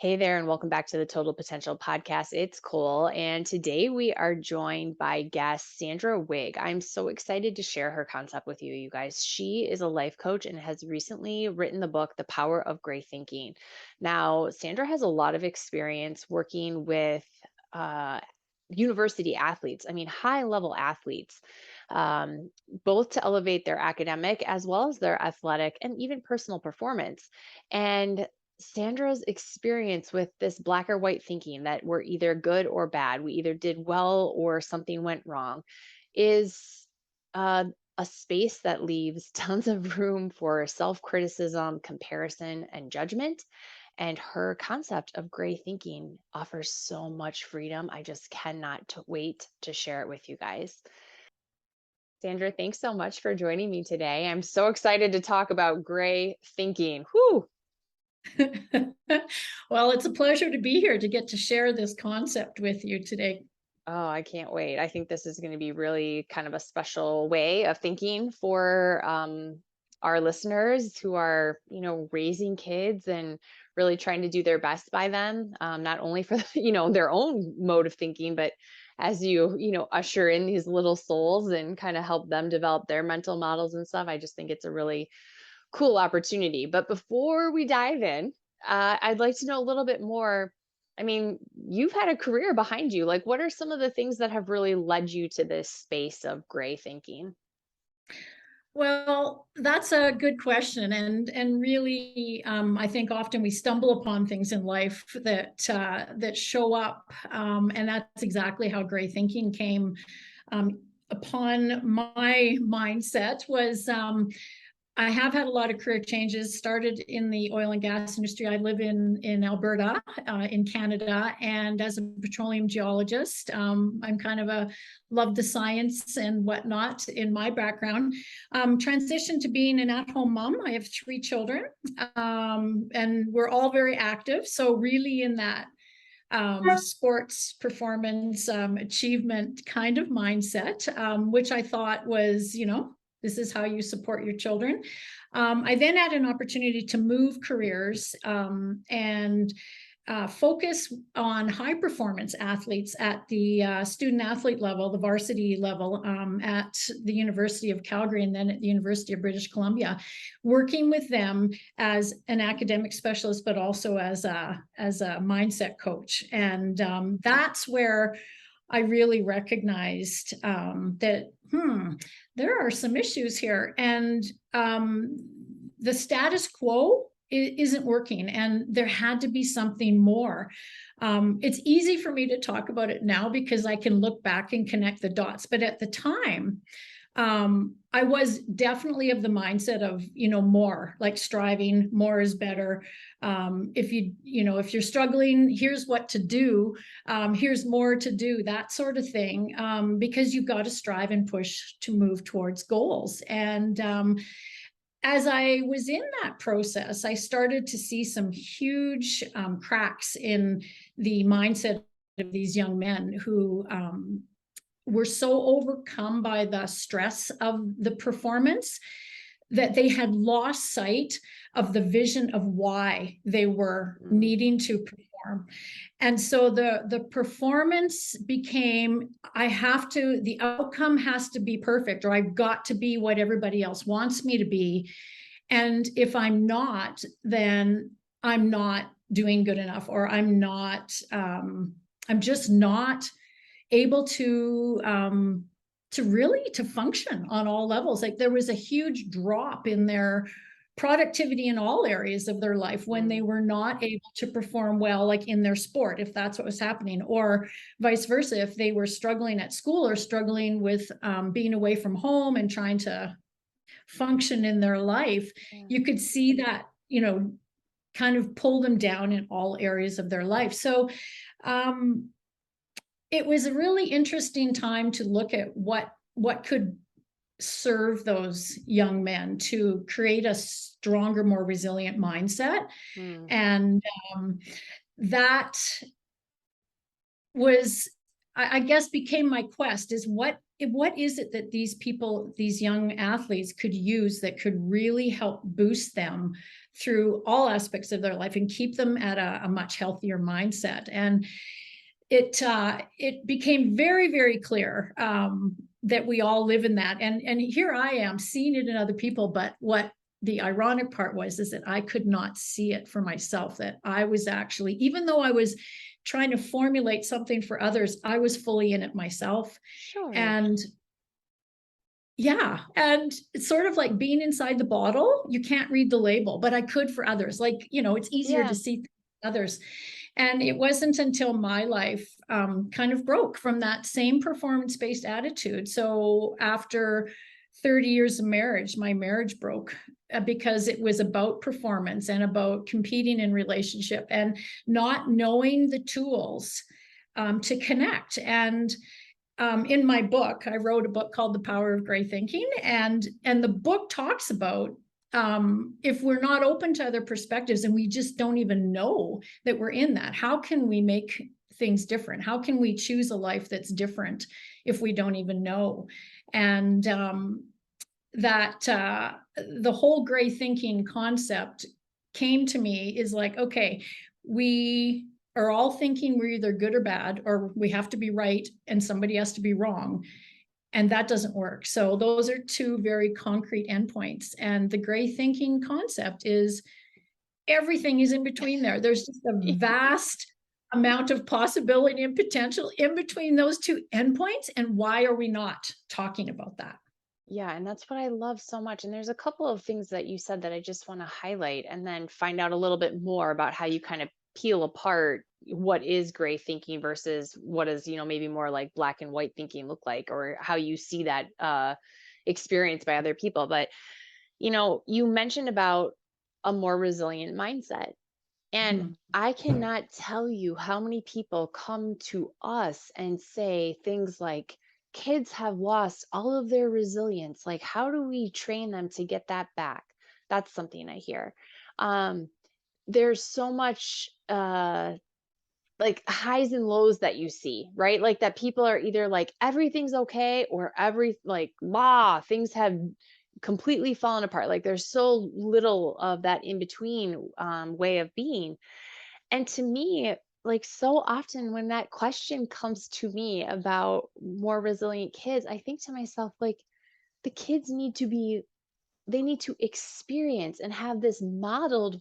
Hey there, and welcome back to the Total Potential Podcast. It's Cole, and today we are joined by guest Sandra Wigg. I'm so excited to share her concept with you, you guys. She is a life coach and has recently written the book, The Power of Gray Thinking. Now, Sandra has a lot of experience working with uh, university athletes, high level athletes, um, both to elevate their academic as well as their athletic and even personal performance. And Sandra's experience with this black or white thinking that we're either good or bad, we either did well or something went wrong, is uh, a space that leaves tons of room for self criticism, comparison, and judgment. And her concept of gray thinking offers so much freedom. I just cannot wait to share it with you guys. Sandra, thanks so much for joining me today. I'm so excited to talk about gray thinking. Whew. Well, it's a pleasure to be here to get to share this concept with you today. Oh, I can't wait. I think this is going to be really kind of a special way of thinking for our listeners who are, raising kids and really trying to do their best by them, not only for, their own mode of thinking, but as you usher in these little souls and kind of help them develop their mental models and stuff. I just think it's a really cool opportunity. But before we dive in, I'd like to know a little bit more. You've had a career behind you. Like, what are some of the things that have really led you to this space of gray thinking? Well, that's a good question, and really, I think often we stumble upon things in life that show up, and that's exactly how gray thinking came upon my mindset. Was I have had a lot of career changes. Started in the oil and gas industry. I live in Alberta, in Canada, and as a petroleum geologist, I'm kind of a love the science and whatnot in my background. Transitioned to being an at-home mom. I have three children, and we're all very active. So really, in that sports performance achievement kind of mindset, which I thought was, this is how you support your children. I then had an opportunity to move careers and focus on high performance athletes at the student athlete level, the varsity level, at the University of Calgary and then at the University of British Columbia, working with them as an academic specialist, but also as a mindset coach. And that's where I really recognized that there are some issues here, and the status quo isn't working, and there had to be something more. It's easy for me to talk about it now because I can look back and connect the dots, but at the time, I was definitely of the mindset of, more, like striving, more is better. If you're struggling, here's what to do. Here's more to do, that sort of thing, because you've got to strive and push to move towards goals. And as I was in that process, I started to see some huge cracks in the mindset of these young men who were so overcome by the stress of the performance that they had lost sight of the vision of why they were Mhm. needing to perform. And so the performance became, the outcome has to be perfect, or I've got to be what everybody else wants me to be. And if I'm not, then I'm not doing good enough, or I'm just not able to function on all levels. Like, there was a huge drop in their productivity in all areas of their life when they Mm. were not able to perform well, like in their sport, if that's what was happening, or vice versa, if they were struggling at school or struggling with being away from home and trying to function in their life. Yeah. You could see that, kind of pull them down in all areas of their life. So um, it was a really interesting time to look at what could serve those young men to create a stronger, more resilient mindset. Mm. And that was, I guess, became my quest, is what what is it that these people, these young athletes could use that could really help boost them through all aspects of their life and keep them at a much healthier mindset? And it became very, very clear that we all live in that. And here I am seeing it in other people. But what the ironic part was is that I could not see it for myself, that I was actually, even though I was trying to formulate something for others, I was fully in it myself. Sure. And yeah, and it's sort of like being inside the bottle. You can't read the label, but I could for others. Like, it's easier to Yeah. see others. And it wasn't until my life kind of broke from that same performance-based attitude. So after 30 years of marriage, my marriage broke because it was about performance and about competing in relationship and not knowing the tools to connect. And in my book, I wrote a book called The Power of Gray Thinking, and the book talks about if we're not open to other perspectives and we just don't even know that we're in that, how can we make things different? How can we choose a life that's different if we don't even know? And that the whole gray thinking concept came to me is like, okay, we are all thinking we're either good or bad, or we have to be right and somebody has to be wrong. And that doesn't work. So those are two very concrete endpoints. And the gray thinking concept is everything is in between there. There's just a vast amount of possibility and potential in between those two endpoints. And why are we not talking about that? Yeah, and that's what I love so much. And there's a couple of things that you said that I just want to highlight and then find out a little bit more about how you kind of peel apart what is gray thinking versus what is, maybe more like black and white thinking look like, or how you see that experienced by other people. But, you mentioned about a more resilient mindset. And Mhm. I cannot tell you how many people come to us and say things like, kids have lost all of their resilience. Like, how do we train them to get that back? That's something I hear. Um, there's so much like highs and lows that you see, right? Like that people are either like everything's okay or things have completely fallen apart. Like there's so little of that in between way of being. And to me, like so often when that question comes to me about more resilient kids, I think to myself, like, the kids they need to experience and have this modeled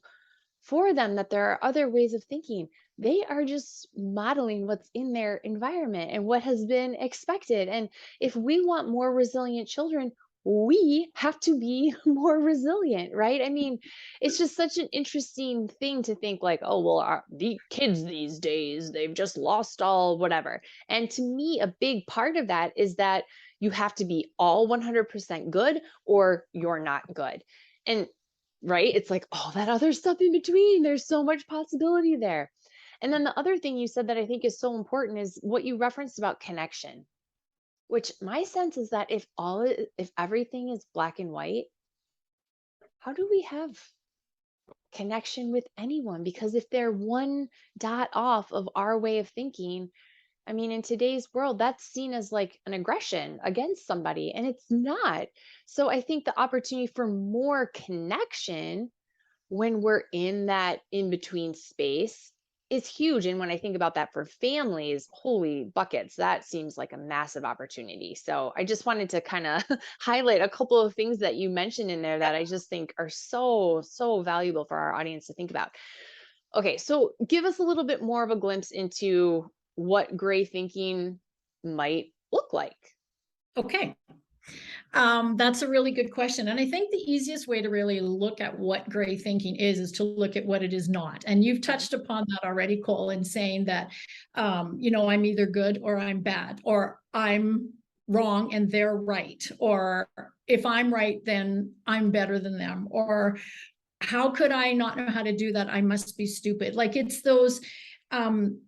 for them that there are other ways of thinking. They are just modeling what's in their environment and what has been expected. And if we want more resilient children, we have to be more resilient, right? I mean, it's just such an interesting thing to think like, oh, well, the kids these days, they've just lost all whatever. And to me, a big part of that is that you have to be all 100% good or you're not good. And right? It's like all that other stuff in between. There's so much possibility there. And then the other thing you said that I think is so important is what you referenced about connection, which my sense is that if everything is black and white, how do we have connection with anyone? Because if they're one dot off of our way of thinking, I mean, in today's world, that's seen as like an aggression against somebody, and it's not. So I think the opportunity for more connection when we're in that in between space is huge. And when I think about that for families, holy buckets, that seems like a massive opportunity. So I just wanted to kind of highlight a couple of things that you mentioned in there that I just think are so, so valuable for our audience to think about. Okay, so give us a little bit more of a glimpse into what gray thinking might look like. Okay. That's a really good question. And I think the easiest way to really look at what gray thinking is to look at what it is not. And you've Okay. touched upon that already, Cole, in saying that, I'm either good or I'm bad, or I'm wrong and they're right. Or if I'm right, then I'm better than them. Or how could I not know how to do that? I must be stupid. Like it's those um,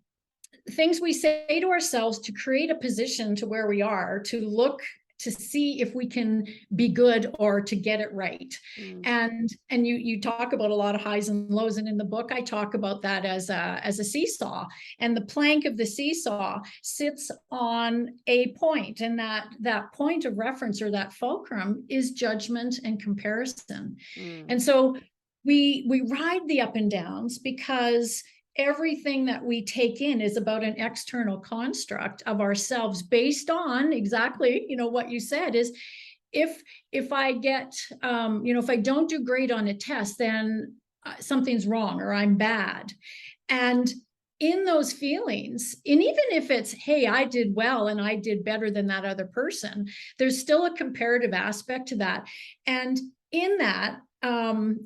things we say to ourselves to create a position to where we are, to look to see if we can be good or to get it right. Mm, And you talk about a lot of highs and lows, and in the book I talk about that as a seesaw, and the plank of the seesaw sits on a point, and that point of reference, or that fulcrum, is judgment and comparison. mm. And so we ride the up and downs because everything that we take in is about an external construct of ourselves, based on exactly, what you said is, if if I get, if I don't do great on a test, then something's wrong, or I'm bad. And in those feelings, and even if it's, hey, I did well and I did better than that other person, there's still a comparative aspect to that. And in that,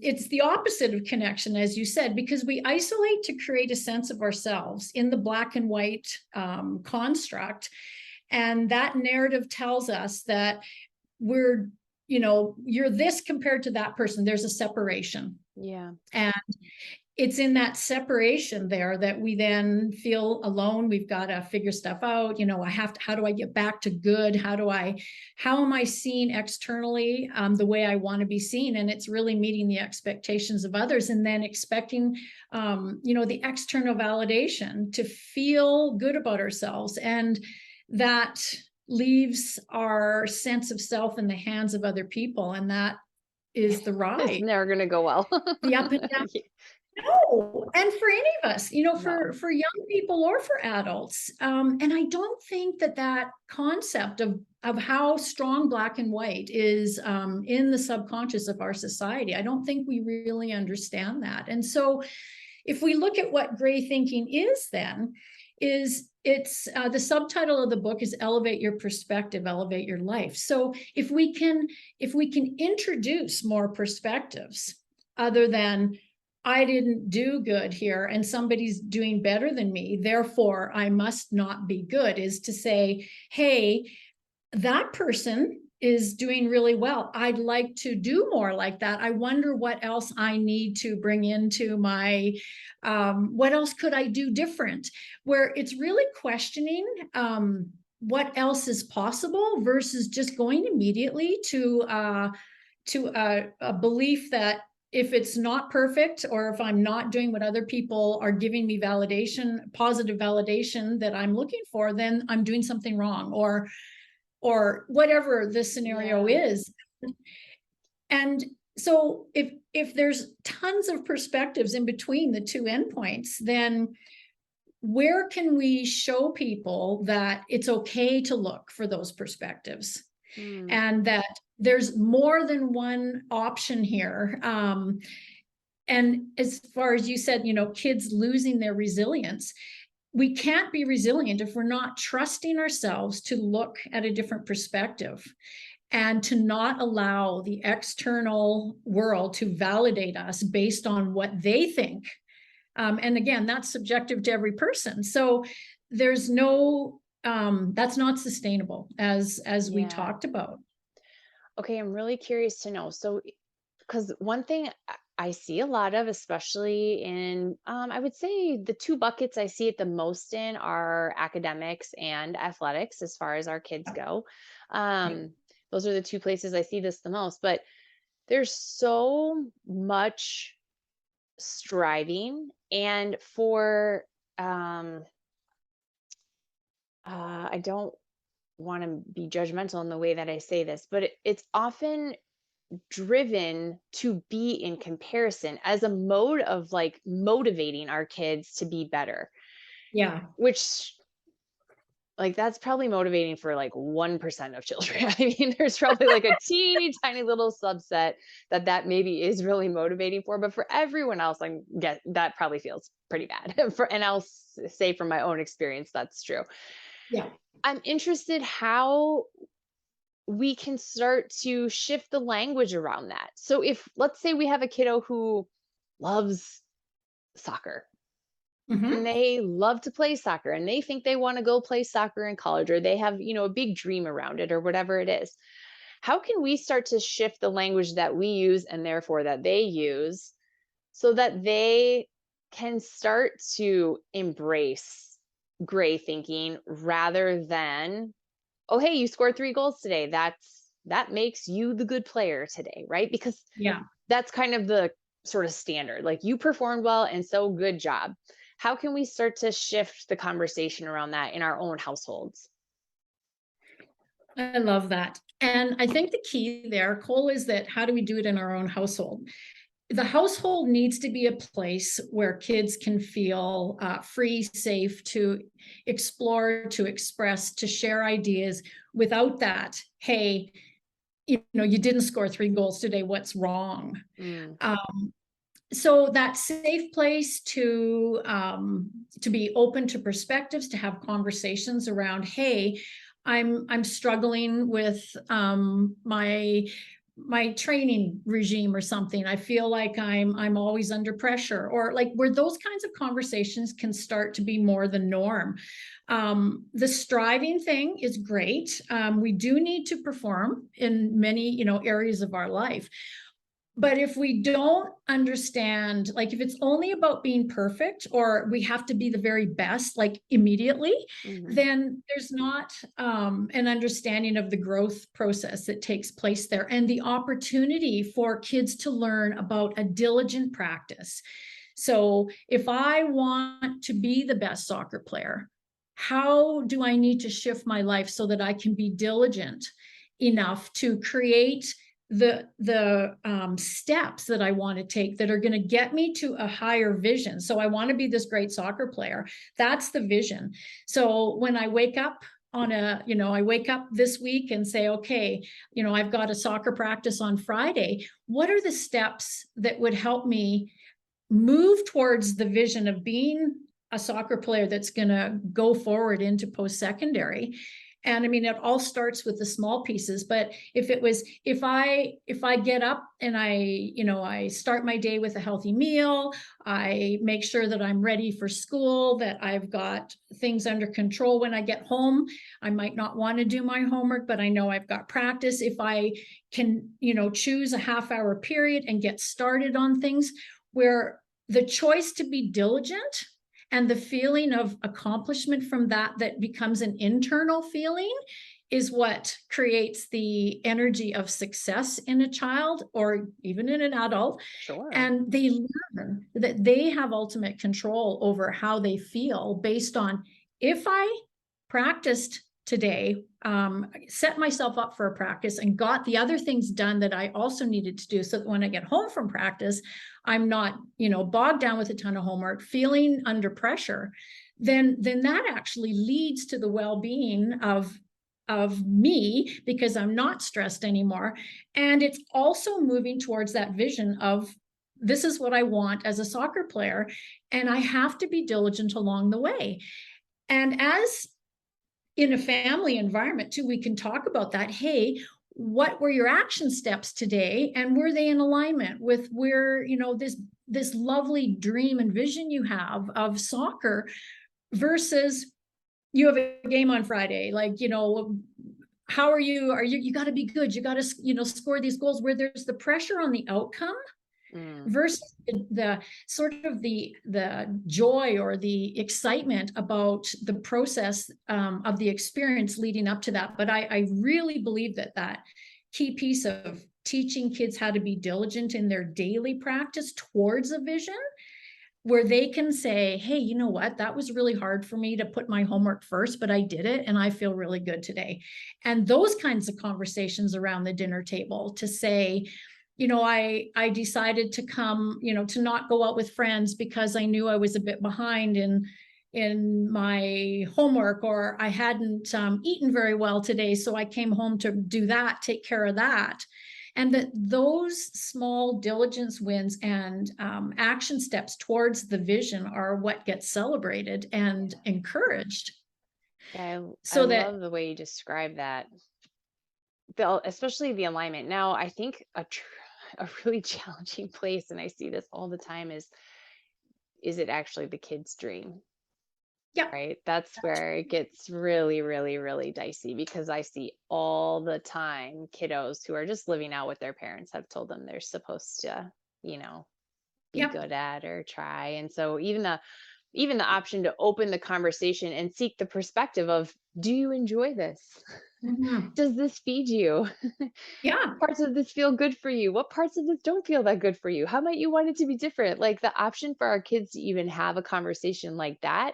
it's the opposite of connection, as you said, because we isolate to create a sense of ourselves in the black and white construct. And that narrative tells us that we're, you're this compared to that person. There's a separation. Yeah. And it's in that separation there that we then feel alone. We've got to figure stuff out. How do I get back to good? How am I seen externally the way I want to be seen? And it's really meeting the expectations of others, and then expecting, the external validation to feel good about ourselves. And that leaves our sense of self in the hands of other people. And that is the It's ride, never gonna go well. the up and down. No, and for any of us, No. for young people or for adults, and I don't think that concept of how strong black and white is in the subconscious of our society. I don't think we really understand that. And so, if we look at what gray thinking is, then it's the subtitle of the book is Elevate Your Perspective, Elevate Your Life. So if we can introduce more perspectives other than, I didn't do good here and somebody's doing better than me, therefore I must not be good, is to say, hey, that person is doing really well. I'd like to do more like that. I wonder what else I need to bring into my, what else could I do different? Where it's really questioning what else is possible versus just going immediately to a belief that if it's not perfect, or if I'm not doing what other people are giving me validation, positive validation that I'm looking for, then I'm doing something wrong, or whatever the scenario Yeah. is. And so if there's tons of perspectives in between the two endpoints, then where can we show people that it's okay to look for those perspectives, Mm, and that there's more than one option here? And as far as you said, kids losing their resilience, we can't be resilient if we're not trusting ourselves to look at a different perspective, and to not allow the external world to validate us based on what they think. And again, that's subjective to every person. So there's no, that's not sustainable, as we yeah. talked about. Okay, I'm really curious to know. So, because one thing I see a lot of, especially in, I would say the two buckets I see it the most in are academics and athletics, as far as our kids go. Right. Um, those are the two places I see this the most. But there's so much striving, and for, um, I don't want to be judgmental in the way that I say this, but it's often driven to be in comparison as a mode of like motivating our kids to be better, Yeah. which, like, that's probably motivating for like 1% of children. I mean, there's probably like a teeny tiny little subset that maybe is really motivating for, but for everyone else, I get that probably feels pretty bad. And I'll say from my own experience, that's true. Yeah. I'm interested how we can start to shift the language around that. So if, let's say, we have a kiddo who loves soccer and Hmm. they love to play soccer and they think they want to go play soccer in college, or they have, a big dream around it, or whatever it is. How can we start to shift the language that we use and therefore that they use, so that they can start to embrace gray thinking rather than oh, hey, you scored 3 goals today. That makes you the good player today, right? Because Yeah. that's kind of the sort of standard. Like you performed well and so good job. How can we start to shift the conversation around that in our own households? I love that. And I think the key there, Cole, is that how do we do it in our own household? The household needs to be a place where kids can feel free, safe to explore, to express, to share ideas. Without that, hey, you didn't score 3 goals today. What's wrong? Mm, Um, so that safe place to be open to perspectives, to have conversations around, hey, I'm struggling with my training regime or something. I feel like I'm always under pressure, or like where those kinds of conversations can start to be more the norm. The striving thing is great. We do need to perform in many areas of our life, but if we don't understand, like if it's only about being perfect or we have to be the very best, like immediately, mhm. then there's not an understanding of the growth process that takes place there and the opportunity for kids to learn about a diligent practice. So if I want to be the best soccer player, how do I need to shift my life so that I can be diligent enough to create the steps that I want to take that are going to get me to a higher vision? So I want to be this great soccer player. That's the vision. So when I wake up I wake up this week and say, okay, I've got a soccer practice on Friday. What are the steps that would help me move towards the vision of being a soccer player that's going to go forward into post-secondary? And I mean, it all starts with the small pieces. But if I get up and I start my day with a healthy meal, I make sure that I'm ready for school, that I've got things under control when I get home. I might not want to do my homework, but I know I've got practice. If I can choose a half-hour period and get started on things, where the choice to be diligent and the feeling of accomplishment from that becomes an internal feeling is what creates the energy of success in a child or even in an adult. Sure. And they learn that they have ultimate control over how they feel based on, if I practiced today, set myself up for a practice and got the other things done that I also needed to do, so that when I get home from practice, I'm not, bogged down with a ton of homework, feeling under pressure, then that actually leads to the well-being of me, because I'm not stressed anymore. And it's also moving towards that vision of, this is what I want as a soccer player, and I have to be diligent along the way. And as in a family environment too, we can talk about that. Hey, what were your action steps today, and were they in alignment with where this lovely dream and vision you have of soccer, versus you have a game on Friday, like how you got to be good, you got to score these goals, where there's the pressure on the outcome Mm, versus the sort of the joy or the excitement about the process of the experience leading up to that. But I really believe that key piece of teaching kids how to be diligent in their daily practice towards a vision, where they can say, hey, you know what, that was really hard for me to put my homework first, but I did it and I feel really good today. And those kinds of conversations around the dinner table, to say, I decided to come, to not go out with friends because I knew I was a bit behind in my homework, or I hadn't eaten very well today, so I came home to do that, take care of that. And that those small diligence wins and action steps towards the vision are what gets celebrated and encouraged, yeah, I so that, love the way you describe that. Especially the alignment. Now, I think a really challenging place, and I see this all the time, is it actually the kid's dream? yeah, Right? That's where it gets really, really, really dicey, because I see all the time kiddos who are just living out what their parents have told them they're supposed to, you know, be yep, good at or try. And so even the even the option to open the conversation and seek the perspective of, do you enjoy this? Mhm. Does this feed you? Yeah, Parts of this feel good for you? What parts of this don't feel that good for you? How might you want it to be different? Like the option for our kids to even have a conversation like that,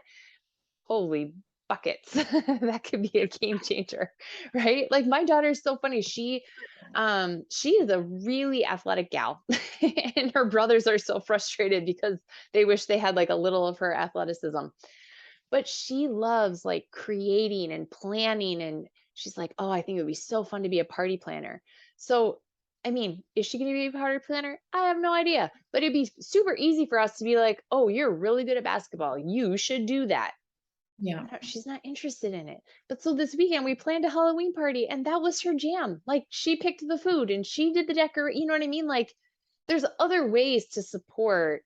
holy buckets. That could be a game changer, right? Like my daughter is so funny. She is a really athletic gal. And her brothers are so frustrated because they wish they had like a little of her athleticism. But she loves like creating and planning, and she's like, "Oh, I think it would be so fun to be a party planner." So, I mean, is she going to be a party planner? I have no idea. But it'd be super easy for us to be like, "Oh, you're really good at basketball. You should do that." yeah. She's not interested in it. But so this weekend we planned a Halloween party and that was her jam. Like she picked the food and she did the you know what I mean? Like there's other ways to support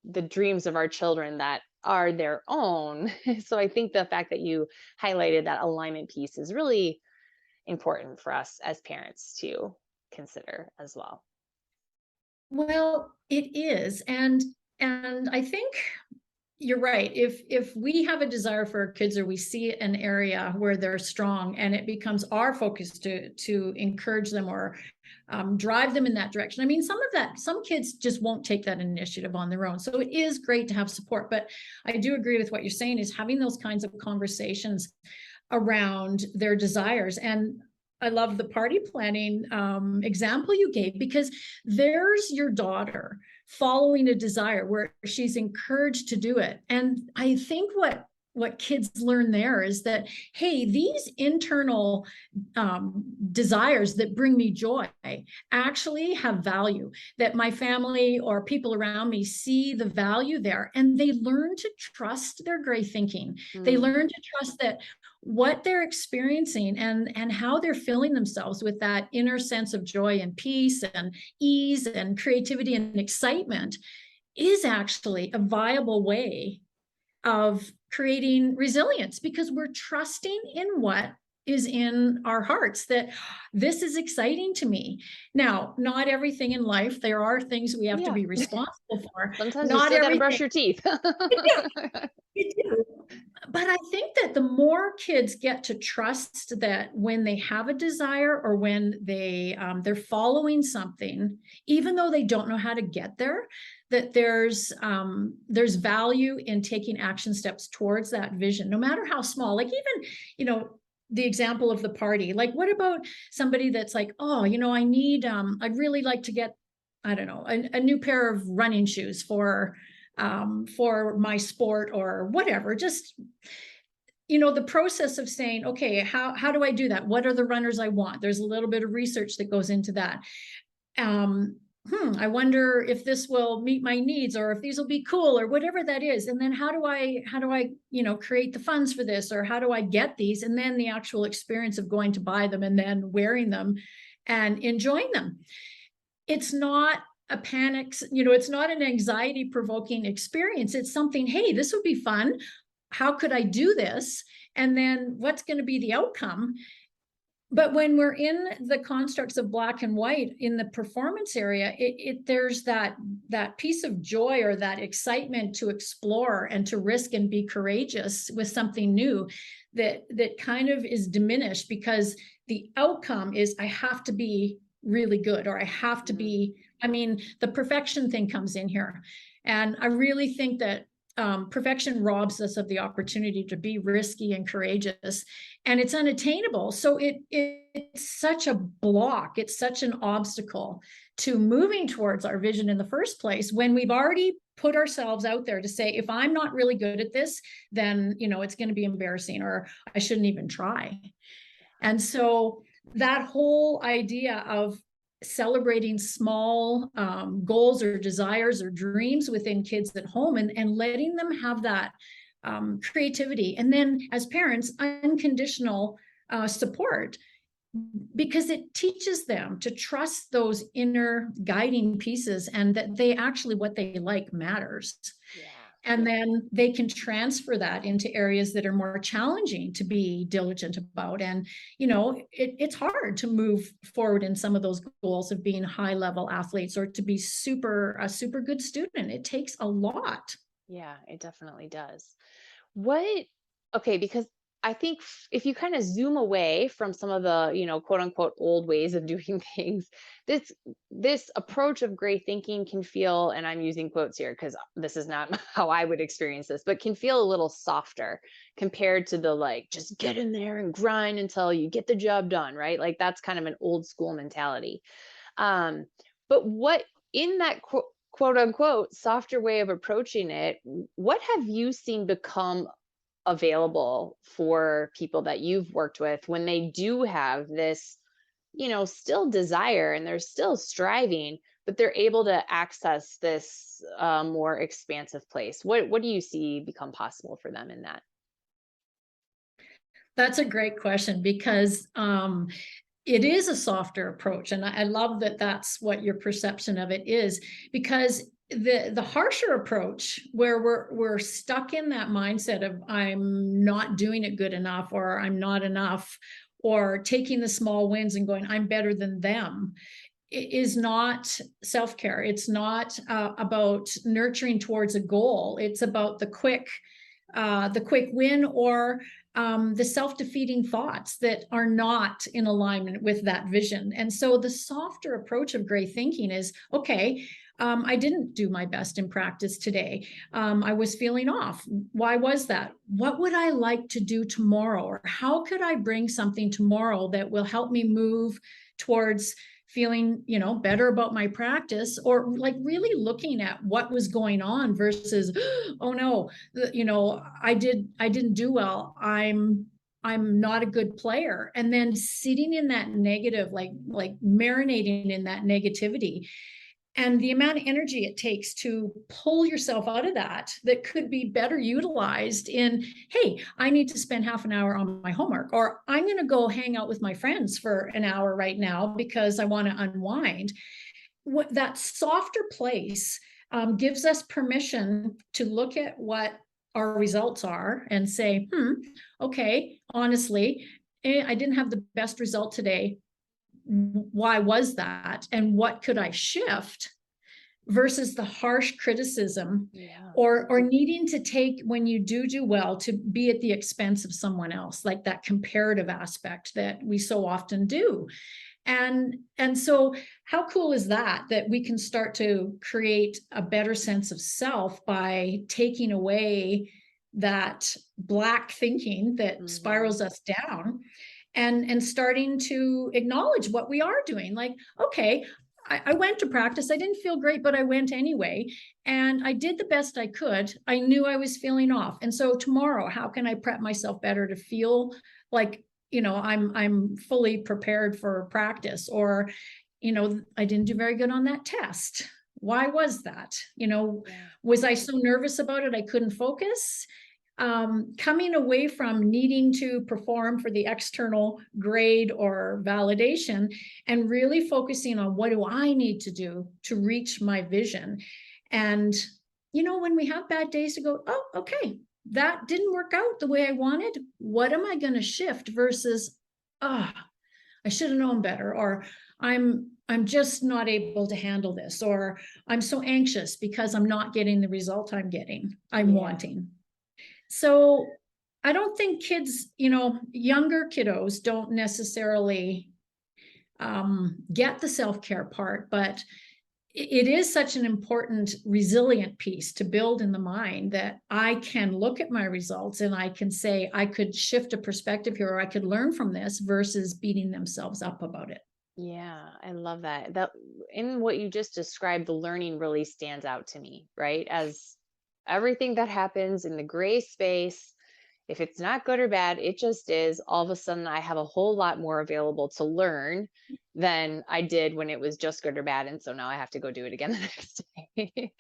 the dreams of our children that are their own. So I think the fact that you highlighted that alignment piece is really important for us as parents to consider as well. Well, it is, and I think you're right. If we have a desire for our kids or we see an area where they're strong and it becomes our focus to encourage them or drive them in that direction. I mean, some kids just won't take that initiative on their own. So it is great to have support. But I do agree with what you're saying is having those kinds of conversations around their desires. And I love the party planning example you gave because there's your daughter following a desire where she's encouraged to do it. And I think what kids learn there is that, hey, these internal desires that bring me joy actually have value, that my family or people around me see the value there, and they learn to trust their gray thinking. They Mm, learn to trust that what they're experiencing and how they're feeling themselves with that inner sense of joy and peace and ease and creativity and excitement is actually a viable way of creating resilience because we're trusting in what is in our hearts, that this is exciting to me. Now, not everything in life, there are things we have to yeah. be responsible for. Sometimes you Not still got to brush everything. your teeth. Yeah, you do. But I think that the more kids get to trust that when they have a desire or when they're following something, even though they don't know how to get there, that there's value in taking action steps towards that vision, no matter how small. Like even, the example of the party. Like, what about somebody that's like, oh, I'd really like to get, I don't know, a new pair of running shoes for my sport or whatever. Just, the process of saying, okay, how do I do that? What are the runners I want? There's a little bit of research that goes into that. um I wonder if this will meet my needs or if these will be cool or whatever that is. And then how do I create the funds for this, or how do I get these? And then the actual experience of going to buy them and then wearing them and enjoying them. It's not a panic, it's not an anxiety provoking experience. It's something, hey, this would be fun. How could I do this? And then what's going to be the outcome? But when we're in the constructs of black and white in the performance area, there's that piece of joy or that excitement to explore and to risk and be courageous with something new that kind of is diminished because the outcome is I have to be really good, or I have to Mm, be, I mean, the perfection thing comes in here. And I really think that perfection robs us of the opportunity to be risky and courageous, and it's unattainable. So it's such a block. It's such an obstacle to moving towards our vision in the first place when we've already put ourselves out there to say, if I'm not really good at this, then it's going to be embarrassing, or I shouldn't even try. And so that whole idea of celebrating small goals or desires or dreams within kids at home, and letting them have that creativity. And then as parents, unconditional support, because it teaches them to trust those inner guiding pieces and that they actually, what they like matters. yeah. And then they can transfer that into areas that are more challenging to be diligent about. And it's hard to move forward in some of those goals of being high level athletes or to be a super good student. It takes a lot. Yeah, it definitely does. What Okay, because I think if you kind of zoom away from some of the, quote unquote old ways of doing things, this this approach of gray thinking can feel, and I'm using quotes here because this is not how I would experience this, but can feel a little softer compared to the like just get in there and grind until you get the job done, right? Like that's kind of an old school mentality. Um, but what in that quote unquote softer way of approaching it, what have you seen become available for people that you've worked with when they do have this, still desire and they're still striving, but they're able to access this more expansive place? What do you see become possible for them in that? That's a great question because it is a softer approach, and I love that that's what your perception of it is. Because the harsher approach, where we're stuck in that mindset of I'm not doing it good enough, or I'm not enough, or taking the small wins and going I'm better than them, is not self-care. It's not about nurturing towards a goal. It's about the quick win, or the self-defeating thoughts that are not in alignment with that vision. And so the softer approach of gray thinking is, okay, I didn't do my best in practice today. I was feeling off. Why was that? What would I like to do tomorrow? Or how could I bring something tomorrow that will help me move towards feeling, better about my practice? Or like really looking at what was going on versus, oh no, I didn't do well. I'm not a good player. And then sitting in that negative, like marinating in that negativity, and the amount of energy it takes to pull yourself out of that could be better utilized in, hey, I need to spend half an hour on my homework, or I'm going to go hang out with my friends for an hour right now because I want to unwind. What that softer place gives us permission to look at what our results are and say, okay, honestly, I didn't have the best result today. Why was that? And what could I shift? Versus the harsh criticism, Yeah. or needing to take, when you do well, to be at the expense of someone else, like that comparative aspect that we so often do. And so how cool is that we can start to create a better sense of self by taking away that black thinking that Hmm. spirals us down, and starting to acknowledge what we are doing. Like, okay, I went to practice. I didn't feel great, but I went anyway. And I did the best I could. I knew I was feeling off. And so tomorrow, how can I prep myself better to feel like, I'm fully prepared for practice? Or, I didn't do very good on that test. Why was that? Yeah. Was I so nervous about it I couldn't focus? Coming away from needing to perform for the external grade or validation, and really focusing on what do I need to do to reach my vision. And, when we have bad days, to go, oh, okay, that didn't work out the way I wanted. What am I going to shift versus, ah, oh, I should have known better, or I'm just not able to handle this, or I'm so anxious because I'm not getting the result I'm Yeah. wanting. So I don't think kids, younger kiddos don't necessarily get the self-care part, but it is such an important resilient piece to build in the mind, that I can look at my results and I can say I could shift a perspective here, or I could learn from this, versus beating themselves up about it. Yeah, I love that. That in what you just described, the learning really stands out to me, right? As everything that happens in the gray space, if it's not good or bad, it just is. All of a sudden, I have a whole lot more available to learn than I did when it was just good or bad. And so now I have to go do it again the next day.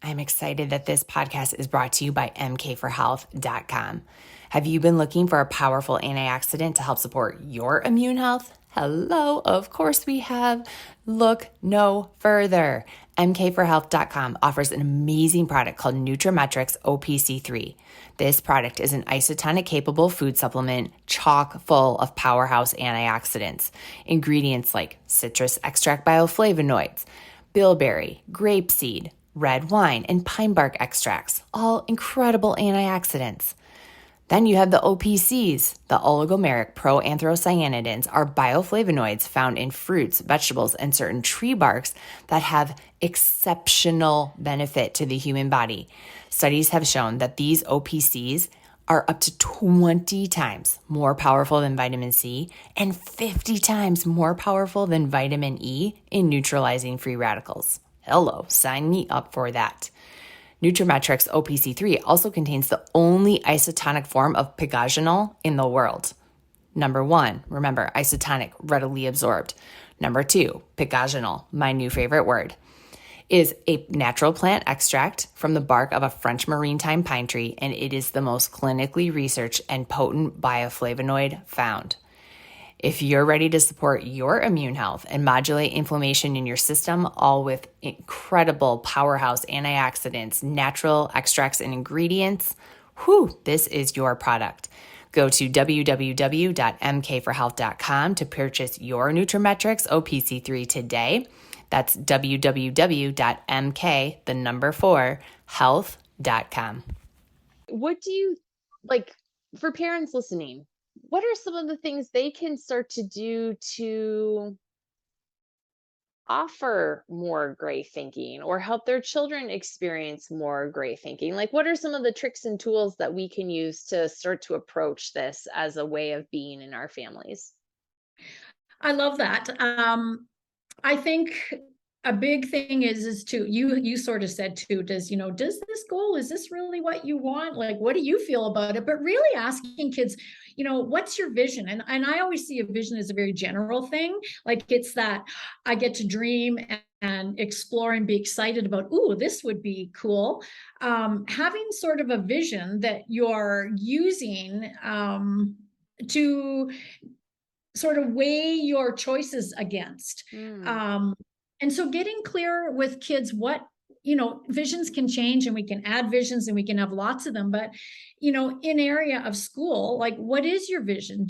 I'm excited that this podcast is brought to you by mkforhealth.com. Have you been looking for a powerful antioxidant to help support your immune health? Hello, of course we have. Look no further. mkforhealth.com offers an amazing product called Nutrimetrics OPC3. This product is an isotonic capable food supplement chock full of powerhouse antioxidants. Ingredients like citrus extract bioflavonoids, bilberry, grapeseed, red wine, and pine bark extracts, all incredible antioxidants. Then you have the OPCs. The oligomeric proanthocyanidins are bioflavonoids found in fruits, vegetables, and certain tree barks that have exceptional benefit to the human body. Studies have shown that these OPCs are up to 20 times more powerful than vitamin C and 50 times more powerful than vitamin E in neutralizing free radicals. Hello, sign me up for that. Nutrimetrix OPC3 also contains the only isotonic form of pygaginol in the world. Number 1, remember, isotonic, readily absorbed. Number 2, pygaginol, my new favorite word, is a natural plant extract from the bark of a French maritime pine tree, and it is the most clinically researched and potent bioflavonoid found. If you're ready to support your immune health and modulate inflammation in your system, all with incredible powerhouse antioxidants, natural extracts, and ingredients, this is your product. Go to www.mkforhealth.com to purchase your Nutrimetrix OPC3 today. That's www.mk4health.com. What do you like for parents listening? What are some of the things they can start to do to offer more gray thinking or help their children experience more gray thinking? Like, what are some of the tricks and tools that we can use to start to approach this as a way of being in our families? I love that. I think a big thing is to you sort of said too, does this goal, is this really what you want? Like, what do you feel about it? But really asking kids, what's your vision? And I always see a vision as a very general thing. Like, it's that I get to dream and explore and be excited about, ooh, this would be cool. Having sort of a vision that you're using to sort of weigh your choices against. Mm, Um, and so getting clear with kids what, visions can change and we can add visions and we can have lots of them. But, in area of school, like, what is your vision?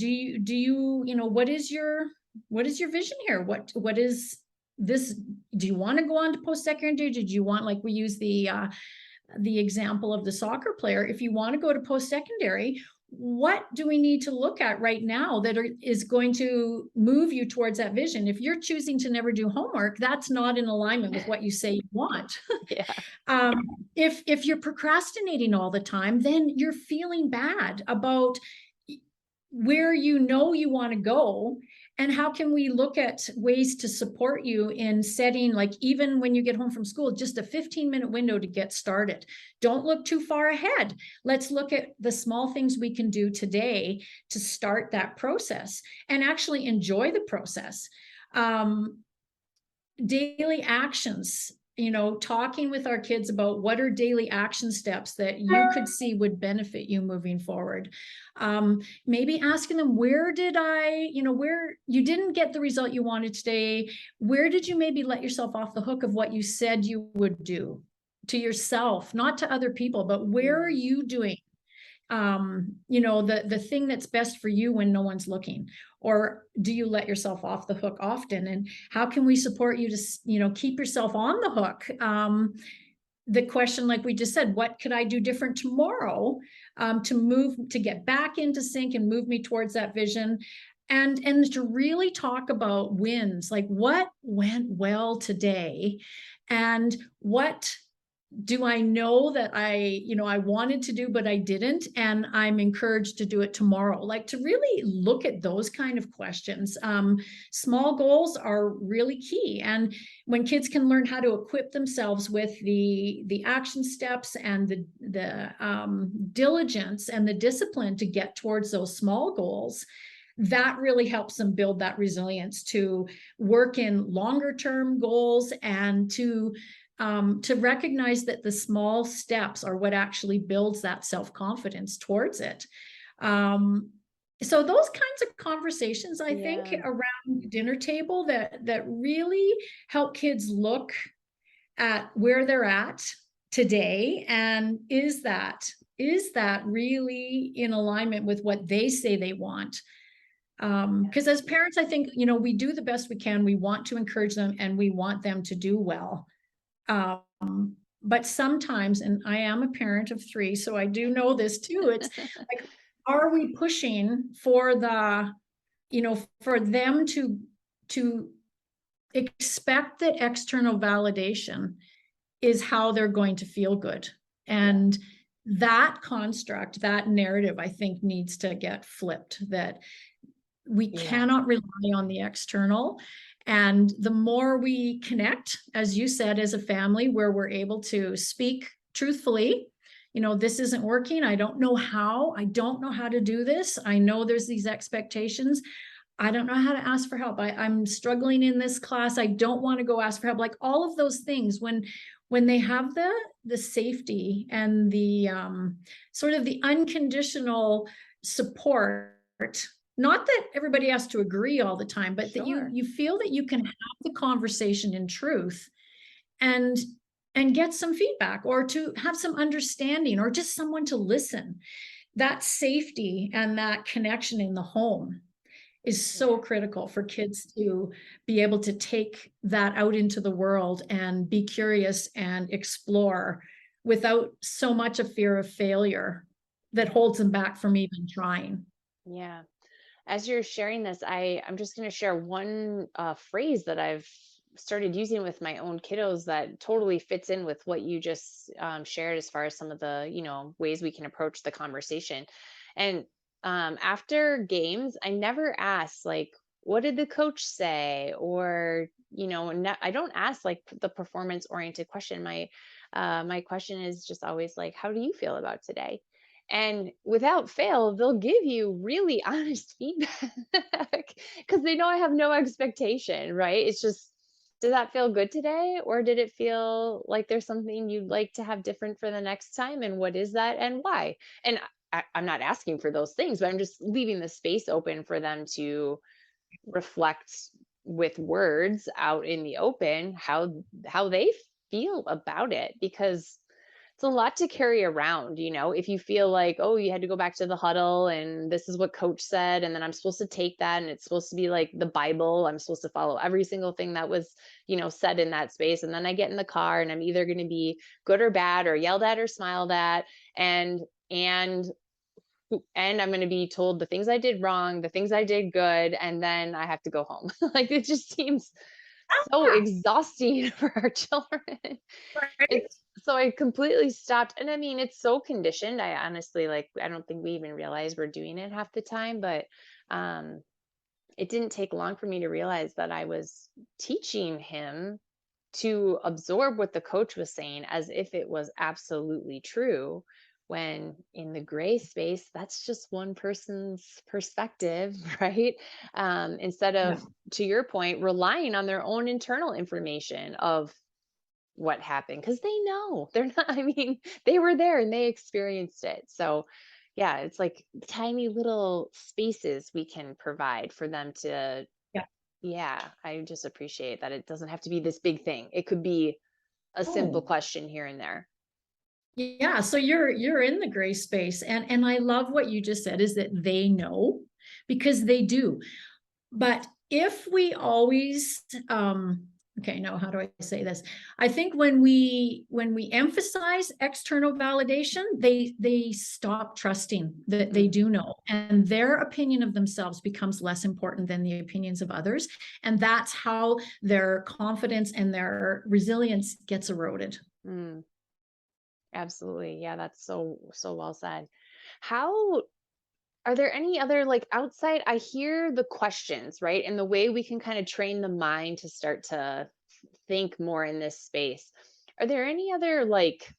What is your vision here? What is this? Do you want to go on to post-secondary? Did you want, like we use the example of the soccer player, if you want to go to post-secondary, what do we need to look at right now that is going to move you towards that vision? If you're choosing to never do homework, that's not in alignment with what you say you want. yeah. um, if you're procrastinating all the time, then you're feeling bad about where you want to go. And how can we look at ways to support you in setting, like, even when you get home from school, just a 15-minute window to get started? Don't look too far ahead. Let's look at the small things we can do today to start that process and actually enjoy the process. Daily actions, talking with our kids about what are daily action steps that you could see would benefit you moving forward. Maybe asking them, where you didn't get the result you wanted today, where did you maybe let yourself off the hook of what you said you would do to yourself, not to other people, but where are you doing the thing that's best for you when no one's looking? Or do you let yourself off the hook often? And how can we support you to keep yourself on the hook? The question, like we just said, what could I do different tomorrow to get back into sync and move me towards that vision? And to really talk about wins, like what went well today and what do I know that I wanted to do, but I didn't, and I'm encouraged to do it tomorrow? Like, to really look at those kind of questions. Small goals are really key. And when kids can learn how to equip themselves with the action steps and the diligence and the discipline to get towards those small goals, that really helps them build that resilience to work in longer term goals and to recognize that the small steps are what actually builds that self-confidence towards it. So those kinds of conversations, I think, around the dinner table that really help kids look at where they're at today, and is that really in alignment with what they say they want? Because as parents, I think, we do the best we can. We want to encourage them and we want them to do well. But sometimes, and I am a parent of 3, so I do know this too, it's like, are we pushing for the, for them to expect that external validation is how they're going to feel good? And that construct, that narrative, I think needs to get flipped, that we cannot rely on the external. And the more we connect, as you said, as a family, where we're able to speak truthfully, this isn't working. I don't know how. I don't know how to do this. I know there's these expectations. I don't know how to ask for help. I'm struggling in this class. I don't want to go ask for help. Like all of those things, when they have the safety and the sort of the unconditional support, not that everybody has to agree all the time, but that you feel that you can have the conversation in truth and get some feedback, or to have some understanding, or just someone to listen. That safety and that connection in the home is so critical for kids to be able to take that out into the world and be curious and explore without so much a fear of failure that holds them back from even trying. Yeah. As you're sharing this, I'm just going to share one phrase that I've started using with my own kiddos that totally fits in with what you just shared, as far as some of the ways we can approach the conversation. And after games, I never ask like, what did the coach say? Or I don't ask like the performance oriented question. My question is just always like, how do you feel about today? And without fail, they'll give you really honest feedback because they know I have no expectation, right? It's just, did that feel good today? Or did it feel like there's something you'd like to have different for the next time? And what is that and why? And I'm not asking for those things, but I'm just leaving the space open for them to reflect with words out in the open how they feel about it, because it's a lot to carry around, if you feel like, oh, you had to go back to the huddle and this is what coach said, and then I'm supposed to take that and it's supposed to be like the Bible. I'm supposed to follow every single thing that was, said in that space. And then I get in the car and I'm either going to be good or bad, or yelled at or smiled at. And and I'm going to be told the things I did wrong, the things I did good, and then I have to go home. Like it just seems so exhausting for our children. Right. It's so I completely stopped. And I mean, it's so conditioned. I honestly, like, I don't think we even realize we're doing it half the time, but um it didn't take long for me to realize that I was teaching him to absorb what the coach was saying as if it was absolutely true, when in the gray space, that's just one person's perspective. Right? Instead Yeah. of, to your point, relying on their own internal information of what happened, because they know they're not, I mean, they were there and they experienced it. So yeah, it's like tiny little spaces we can provide for them to, Yeah. yeah, I just appreciate that it doesn't have to be this big thing. It could be a simple Oh. question here and there. Yeah, so you're in the gray space, and I love what you just said, is that they know, because they do. But if we always okay, no, how do I say this? I think when we emphasize external validation, they stop trusting that they Mm, do know, and their opinion of themselves becomes less important than the opinions of others, and that's how their confidence and their resilience gets eroded. mm, absolutely. Yeah, that's so well said. How Are there any other, like, outside, I hear the questions, right? And the way we can kind of train the mind to start to think more in this space. Are there any other, like,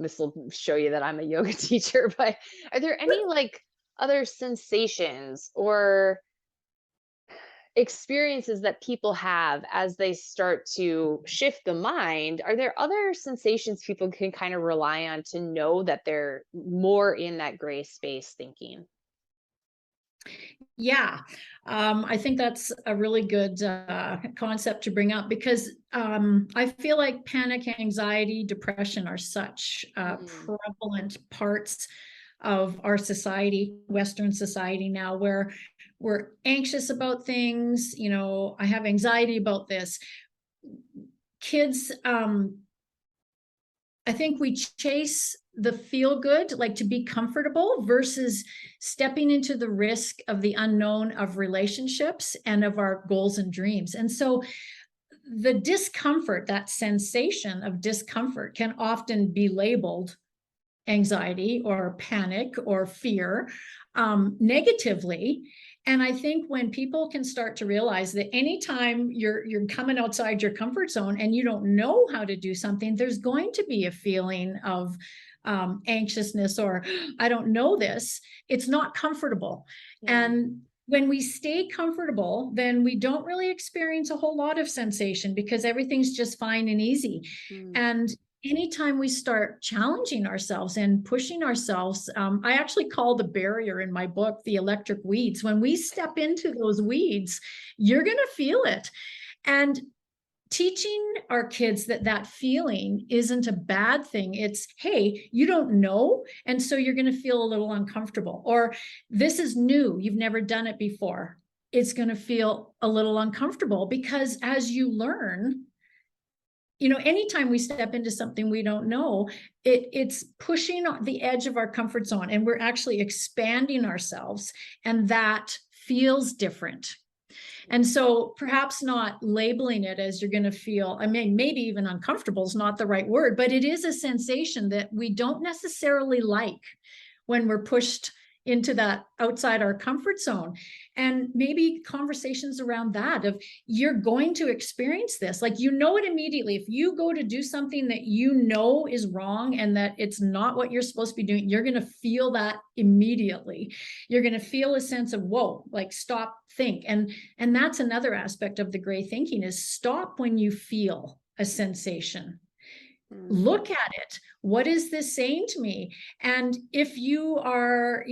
this will show you that I'm a yoga teacher, but are there any, like, other sensations or experiences that people have as they start to shift the mind? Are there other sensations people can kind of rely on to know that they're more in that gray space thinking? Yeah, I think that's a really good concept to bring up, because I feel like panic, anxiety, depression are such Mm, prevalent parts of our society, Western society now, where we're anxious about things. I have anxiety about this. Kids I think we chase the feel good, like to be comfortable, versus stepping into the risk of the unknown of relationships and of our goals and dreams. And so the discomfort, that sensation of discomfort, can often be labeled anxiety or panic or fear negatively. And I think when people can start to realize that anytime you're coming outside your comfort zone and you don't know how to do something, there's going to be a feeling of anxiousness or I don't know this. It's not comfortable. Yeah. And when we stay comfortable, then we don't really experience a whole lot of sensation because everything's just fine and easy. Mm. And anytime we start challenging ourselves and pushing ourselves, I actually call the barrier in my book the electric weeds. When we step into those weeds, you're going to feel it. And teaching our kids that that feeling isn't a bad thing. It's, hey, you don't know. And so you're going to feel a little uncomfortable, or this is new. You've never done it before. It's going to feel a little uncomfortable because as you learn, anytime we step into something we don't know, it's pushing the edge of our comfort zone and we're actually expanding ourselves, and that feels different. And so perhaps not labeling it as you're going to feel, maybe even uncomfortable is not the right word, but it is a sensation that we don't necessarily like when we're pushed into that outside our comfort zone. And maybe conversations around that of you're going to experience this, like, it immediately. If you go to do something that is wrong and that it's not what you're supposed to be doing, you're going to feel that immediately. You're going to feel a sense of, whoa, like stop, think. And that's another aspect of the gray thinking is stop when you feel a sensation. Look at it. What is this saying to me? And if you are,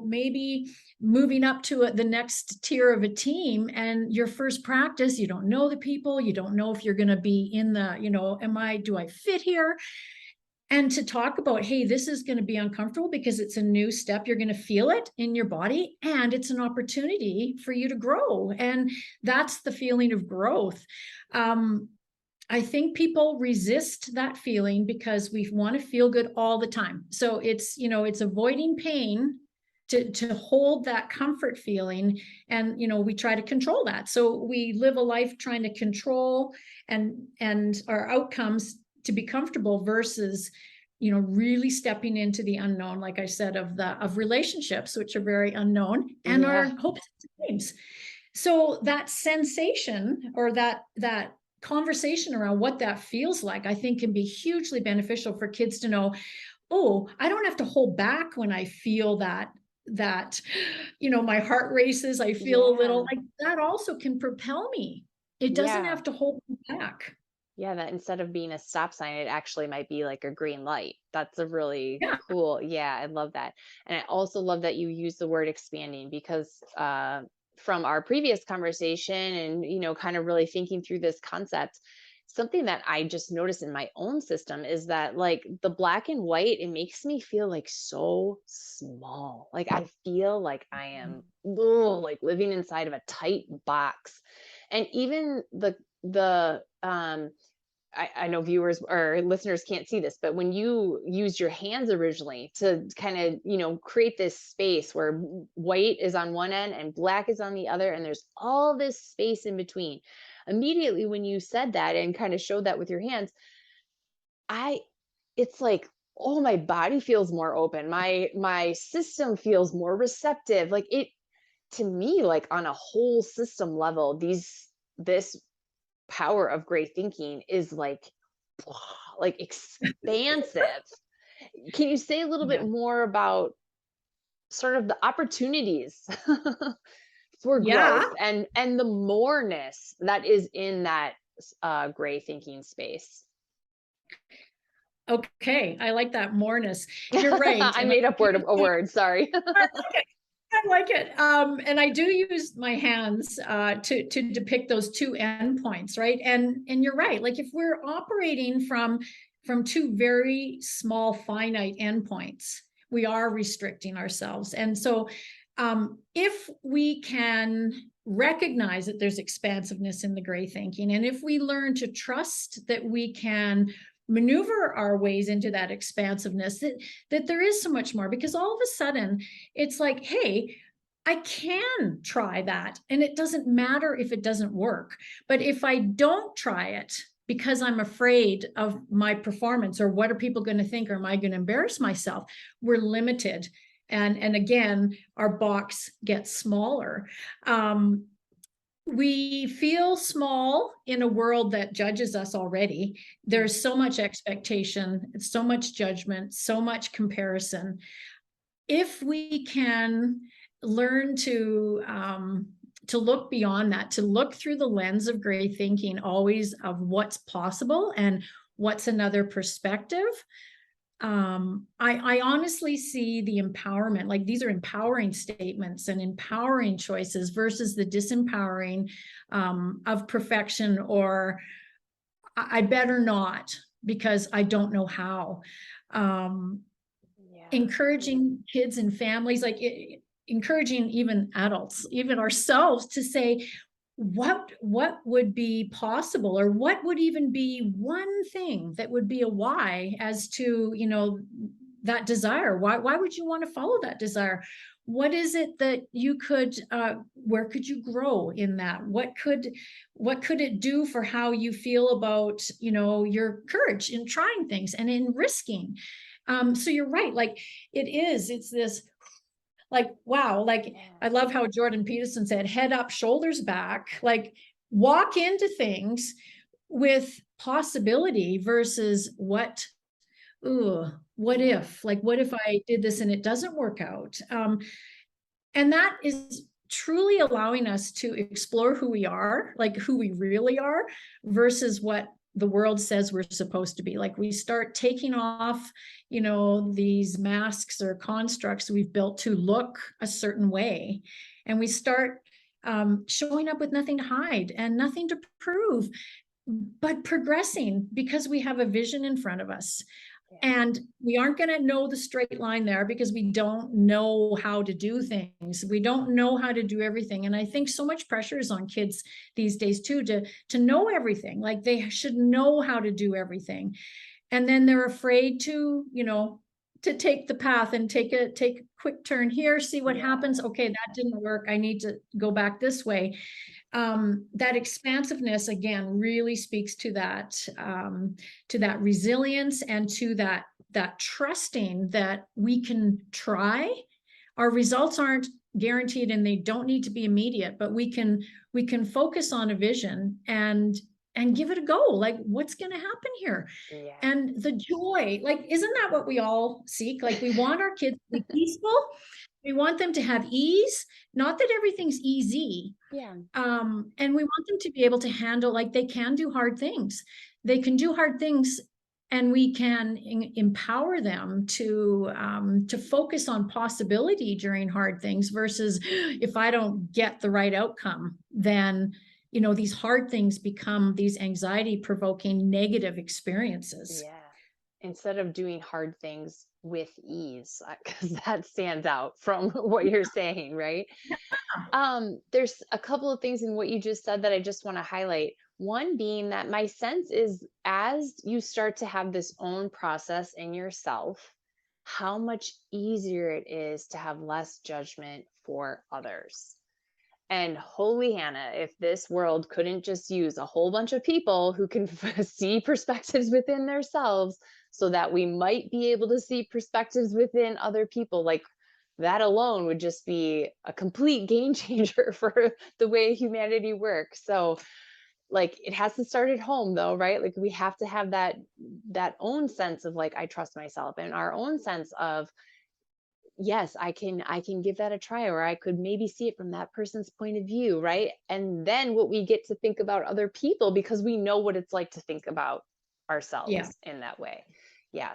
maybe moving up to the next tier of a team and your first practice, you don't know the people, you don't know if you're going to be in the, do I fit here? And to talk about, hey, this is going to be uncomfortable because it's a new step. You're going to feel it in your body and it's an opportunity for you to grow. And that's the feeling of growth. I think people resist that feeling because we want to feel good all the time. So it's avoiding pain to hold that comfort feeling. And, we try to control that. So we live a life trying to control and our outcomes to be comfortable versus, really stepping into the unknown, like I said, of relationships, which are very unknown, and our hopes and dreams. So that sensation or that conversation around what that feels like, I think can be hugely beneficial for kids to know, oh, I don't have to hold back when I feel that, my heart races, I feel a little like that also can propel me. It doesn't have to hold me back. Yeah, that instead of being a stop sign, it actually might be like a green light. That's a really Yeah. cool. Yeah, I love that. And I also love that you use the word expanding because from our previous conversation and, kind of really thinking through this concept, something that I just noticed in my own system is that like the black and white, it makes me feel like so small. Like I feel like I am like living inside of a tight box. And even the I know viewers or listeners can't see this, but when you used your hands originally to kind of, create this space where white is on one end and black is on the other, and there's all this space in between. Immediately when you said that and kind of showed that with your hands, it's like, oh, my body feels more open. My system feels more receptive. Like it, to me, like on a whole system level, this power of great thinking is like expansive. Can you say a little bit more about sort of the opportunities for Yeah. growth and the moreness that is in that gray thinking space? Okay. I like that moreness. You're right. I made up a word, sorry. I like it. And I do use my hands to depict those two endpoints, right? And you're right. Like if we're operating from two very small finite endpoints, we are restricting ourselves. And so if we can recognize that there's expansiveness in the gray thinking, and if we learn to trust that we can maneuver our ways into that expansiveness, that there is so much more, because all of a sudden it's like, hey, I can try that. And it doesn't matter if it doesn't work. But if I don't try it because I'm afraid of my performance, or what are people going to think, or am I going to embarrass myself, we're limited. And again, our box gets smaller. We feel small in a world that judges us already. There's so much expectation, so much judgment, so much comparison. If we can learn to look beyond that, to look through the lens of gray thinking, always, of what's possible and what's another perspective, I honestly see the empowerment, like these are empowering statements and empowering choices versus the disempowering of perfection, or I better not because I don't know how. Encouraging kids and families, like encouraging even adults, even ourselves, to say, what would be possible, or what would even be one thing that would be a why as to, that desire. Why would you want to follow that desire? What is it that you could, where could you grow in that? What could it do for how you feel about, your courage in trying things and in risking? So you're right. Like it's this, like, wow. Like, I love how Jordan Peterson said, head up, shoulders back, like walk into things with possibility versus what if, like, what if I did this and it doesn't work out? And that is truly allowing us to explore who we are, like who we really are, versus what the world says we're supposed to be. Like, we start taking off, these masks or constructs we've built to look a certain way. And we start showing up with nothing to hide and nothing to prove, but progressing because we have a vision in front of us. And we aren't going to know the straight line there because we don't know how to do things. We don't know how to do everything. And I think so much pressure is on kids these days too, to know everything. Like, they should know how to do everything. And then they're afraid to, to take the path and take a quick turn here, see what happens. Okay, that didn't work. I need to go back this way. That expansiveness, again, really speaks to that resilience, and to that trusting that we can try. Our results aren't guaranteed and they don't need to be immediate, but we can focus on a vision and give it a go. Like, what's going to happen here? And the joy, like, isn't that what we all seek? Like, we want our kids to be peaceful. We want them to have ease, not that everything's easy. And we want them to be able to handle, like, they can do hard things. They can do hard things, and we can empower them to focus on possibility during hard things, versus if I don't get the right outcome, then, these hard things become these anxiety provoking negative experiences. Instead of doing hard things with ease, because that stands out from what you're saying, right? There's a couple of things in what you just said that I just want to highlight. One being that my sense is, as you start to have this own process in yourself, how much easier it is to have less judgment for others. And holy Hannah, if this world couldn't just use a whole bunch of people who can see perspectives within themselves, so that we might be able to see perspectives within other people, like, that alone would just be a complete game changer for the way humanity works. So, like, it has to start at home though, right? Like, we have to have that own sense of, like, I trust myself, and our own sense of, yes, I can give that a try, or I could maybe see it from that person's point of view, right? And then what we get to think about other people, because we know what it's like to think about ourselves in that way.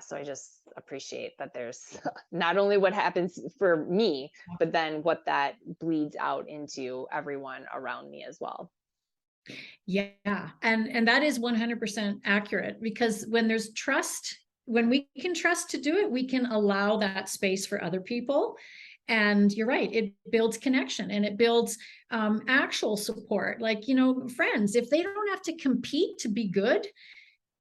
So I just appreciate that there's not only what happens for me, but then what that bleeds out into everyone around me as well. And that is 100% accurate, because when there's trust, when we can trust to do it, we can allow that space for other people. And you're right, it builds connection, and it builds actual support. Like, friends, if they don't have to compete to be good,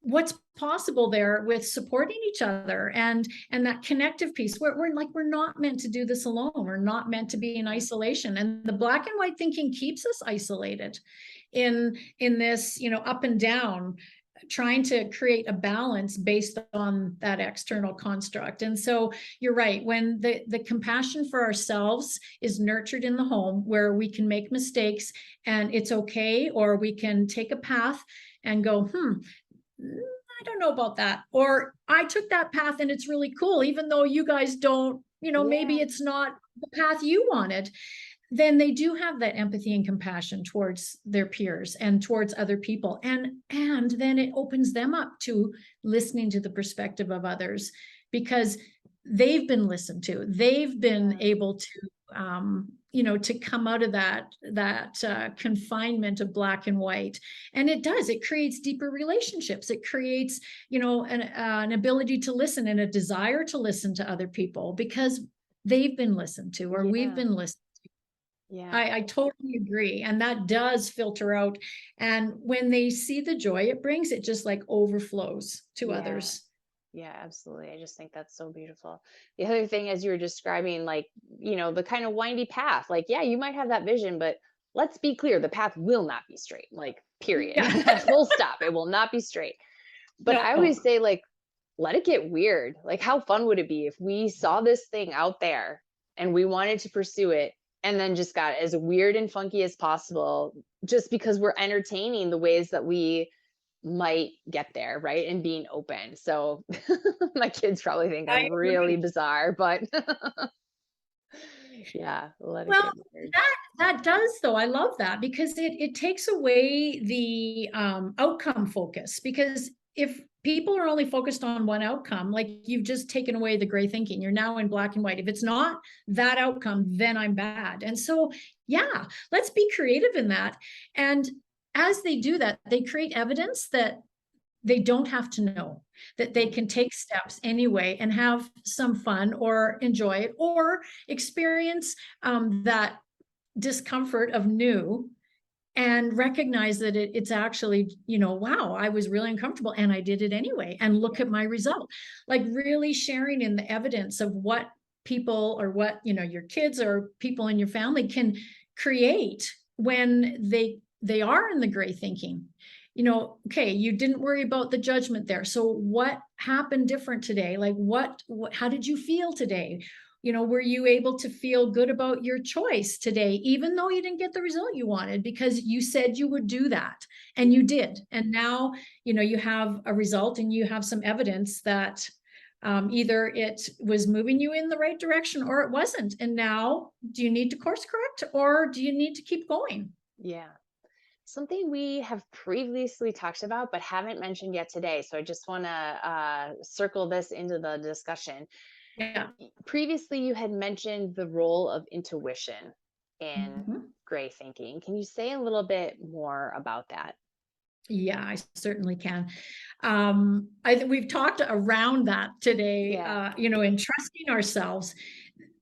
what's possible there with supporting each other and that connective piece where we're not meant to do this alone. We're not meant to be in isolation. And the black and white thinking keeps us isolated in this, up and down, trying to create a balance based on that external construct. And so you're right, when the compassion for ourselves is nurtured in the home, where we can make mistakes and it's okay, or we can take a path and go, I don't know about that, or I took that path and it's really cool, even though you guys don't, maybe Yeah. it's not the path you wanted. Then they do have that empathy and compassion towards their peers and towards other people. And then it opens them up to listening to the perspective of others, because they've been listened to. They've been able to come out of that confinement of black and white. And it creates deeper relationships. It creates, an ability to listen and a desire to listen to other people because they've been listened to, or we've been listened. Yeah. I totally agree. And that does filter out. And when they see the joy it brings, it just like overflows to others. Yeah, absolutely. I just think that's so beautiful. The other thing, as you were describing, like, the kind of windy path, like, yeah, you might have that vision, but let's be clear, the path will not be straight, like, period. Yeah. Full stop. It will not be straight. But I No. always say, like, let it get weird. Like, how fun would it be if we saw this thing out there and we wanted to pursue it and then just got as weird and funky as possible, just because we're entertaining the ways that we might get there, right? And being open. So my kids probably think I I'm really agree. bizarre, but yeah, let it Well, get weird. that does though. I love that because it takes away the outcome focus. Because if people are only focused on one outcome, like you've just taken away the gray thinking, you're now in black and white. If it's not that outcome, then I'm bad. And so, yeah, let's be creative in that. And as they do that, they create evidence that they don't have to know, that they can take steps anyway and have some fun or enjoy it or experience that discomfort of new and recognize that it's actually, wow, I was really uncomfortable and I did it anyway. And look at my result. Like really sharing in the evidence of what people or what, your kids or people in your family can create when they are in the gray thinking. Okay, you didn't worry about the judgment there. So what happened different today? Like what how did you feel today? Were you able to feel good about your choice today, even though you didn't get the result you wanted, because you said you would do that and you did. And now, you have a result and you have some evidence that either it was moving you in the right direction or it wasn't. And now do you need to course correct or do you need to keep going? Yeah. Something we have previously talked about, but haven't mentioned yet today. So I just want to circle this into the discussion. Yeah. Previously, you had mentioned the role of intuition in Mhm. gray thinking. Can you say a little bit more about that? Yeah, I certainly can. I think we've talked around that today, Yeah. in trusting ourselves.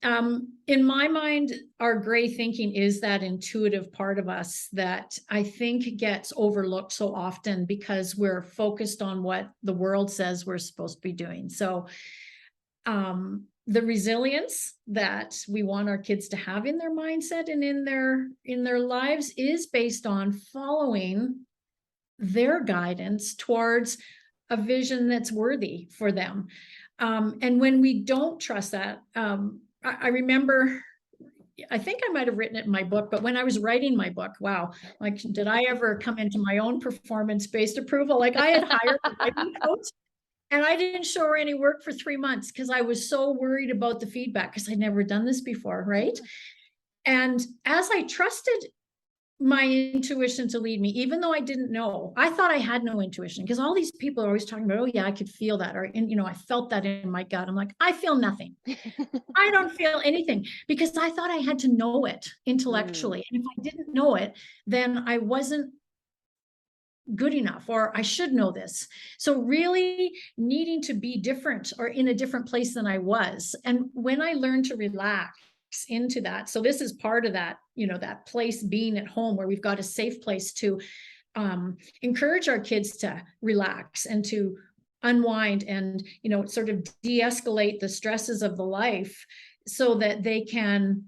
In my mind, our gray thinking is that intuitive part of us that I think gets overlooked so often because we're focused on what the world says we're supposed to be doing. So, the resilience that we want our kids to have in their mindset and in their lives is based on following their guidance towards a vision that's worthy for them. And when we don't trust that, I remember, I think I might have written it in my book, but when I was writing my book, wow, like, did I ever come into my own performance-based approval? Like I had hired a writing coach and I didn't show her any work for 3 months because I was so worried about the feedback because I'd never done this before, right? And as I trusted my intuition to lead me, even though I didn't know, I thought I had no intuition because all these people are always talking about, oh yeah, I could feel that. Or, and I felt that in my gut. I'm like, I feel nothing. I don't feel anything because I thought I had to know it Mm, intellectually. And if I didn't know it, then I wasn't good enough, or I should know this. So really needing to be different or in a different place than I was. And when I learned to relax into that, so this is part of that, that place being at home where we've got a safe place to encourage our kids to relax and to unwind and, sort of de-escalate the stresses of the life so that they can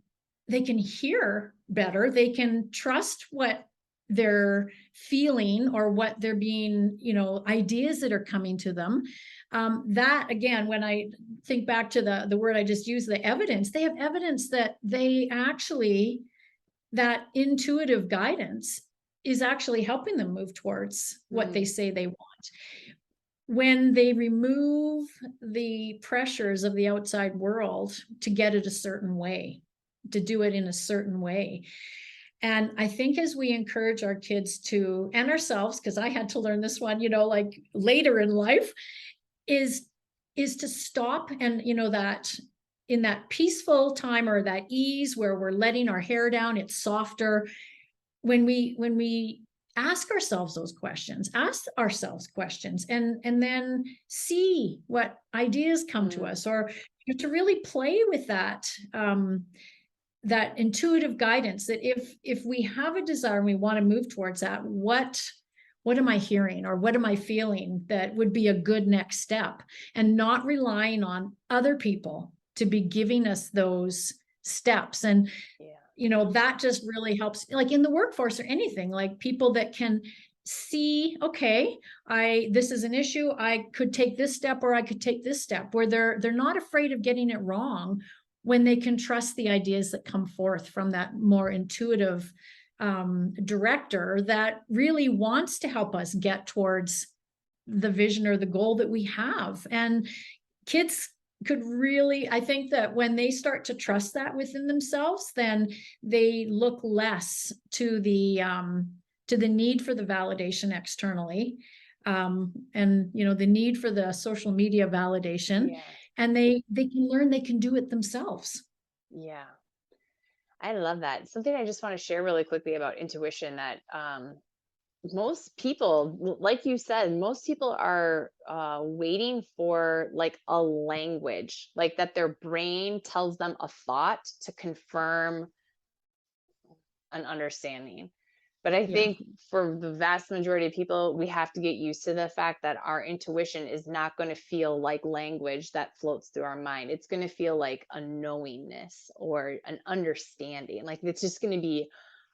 hear better. They can trust what they're feeling or what they're being, ideas that are coming to them. That again, when I think back to the word I just used, the evidence, they have evidence that that intuitive guidance is actually helping them move towards what they say they want. When they remove the pressures of the outside world to get it a certain way, to do it in a certain way. And I think as we encourage our kids to, and ourselves, because I had to learn this one, like later in life, is to stop and, that in that peaceful time or that ease where we're letting our hair down, it's softer. When we ask ourselves questions and then see what ideas come to us, or to really play with that, that intuitive guidance, that if we have a desire and we want to move towards that, what am I hearing or what am I feeling that would be a good next step, and not relying on other people to be giving us those steps. And that just really helps, like in the workforce or anything, like people that can see, okay, this is an issue, I could take this step or I could take this step, where they're not afraid of getting it wrong, when they can trust the ideas that come forth from that more intuitive director that really wants to help us get towards the vision or the goal that we have. And kids could really, I think that when they start to trust that within themselves, then they look less to the need for the validation externally, and the need for the social media validation. And they can learn they can do it themselves. Yeah. I love that. Something I just want to share really quickly about intuition, that most people, like you said, most people are waiting for like a language, like that their brain tells them a thought to confirm an understanding. But I think for the vast majority of people, we have to get used to the fact that our intuition is not going to feel like language that floats through our mind. It's going to feel like a knowingness or an understanding. Like it's just going to be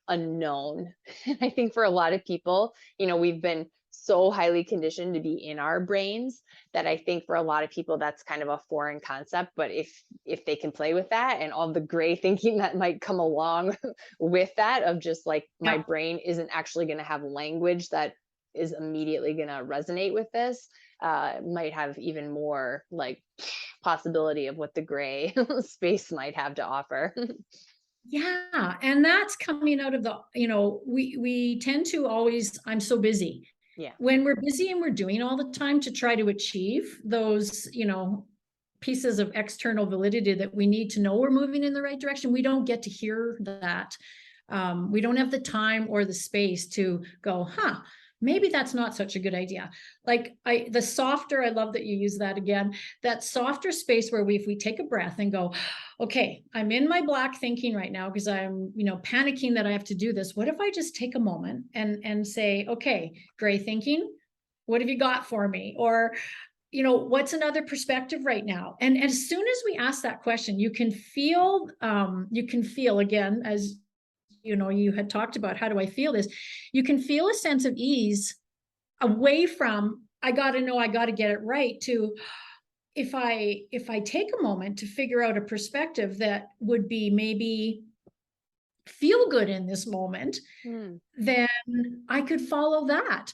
unknown. And I think for a lot of people, we've been so highly conditioned to be in our brains that I think for a lot of people that's kind of a foreign concept. But if they can play with that and all the gray thinking that might come along with that, of just like my brain isn't actually going to have language that is immediately going to resonate with this, might have even more like possibility of what the gray space might have to offer. Yeah. And that's coming out of the, we tend to always, I'm so busy. Yeah. When we're busy and we're doing all the time to try to achieve those, pieces of external validity that we need to know we're moving in the right direction, we don't get to hear that. We don't have the time or the space to go, maybe that's not such a good idea. Like the softer, I love that you use that again, that softer space where if we take a breath and go, okay, I'm in my black thinking right now because I'm, panicking that I have to do this. What if I just take a moment and say, okay, gray thinking, what have you got for me? Or, what's another perspective right now? And as soon as we ask that question, you can feel again, as you had talked about, how do I feel this? You can feel a sense of ease away from, I got to know, I got to get it right, to if I take a moment to figure out a perspective that would be maybe feel good in this moment, then I could follow that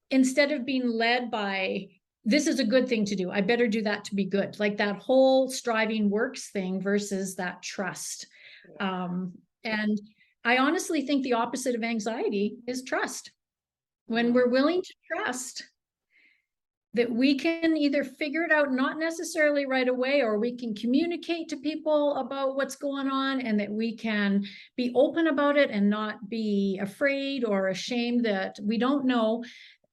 instead of being led by, this is a good thing to do, I better do that to be good. Like that whole striving works thing versus that trust. And I honestly think the opposite of anxiety is trust. When we're willing to trust that we can either figure it out, not necessarily right away, or we can communicate to people about what's going on, and that we can be open about it and not be afraid or ashamed that we don't know.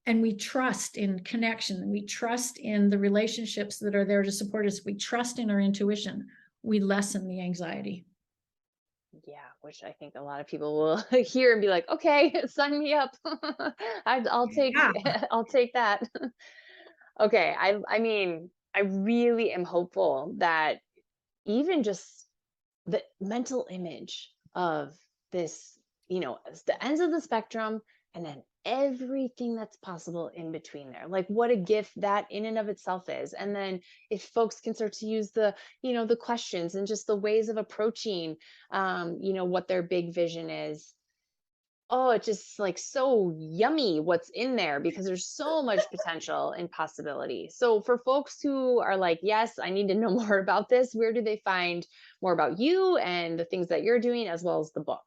And we trust in connection. We trust in the relationships that are there to support us. We trust in our intuition. We lessen the anxiety. Yeah. which I think a lot of people will hear and be like, okay, sign me up. I'll take, Yeah. I'll take that. Okay. I mean, I really am hopeful that even just the mental image of this, as the ends of the spectrum and then everything that's possible in between there. Like what a gift that in and of itself is. And then if folks can start to use the questions and just the ways of approaching what their big vision is. Oh, it's just like so yummy what's in there because there's so much potential and possibility. So for folks who are like, yes, I need to know more about this, where do they find more about you and the things that you're doing as well as the book?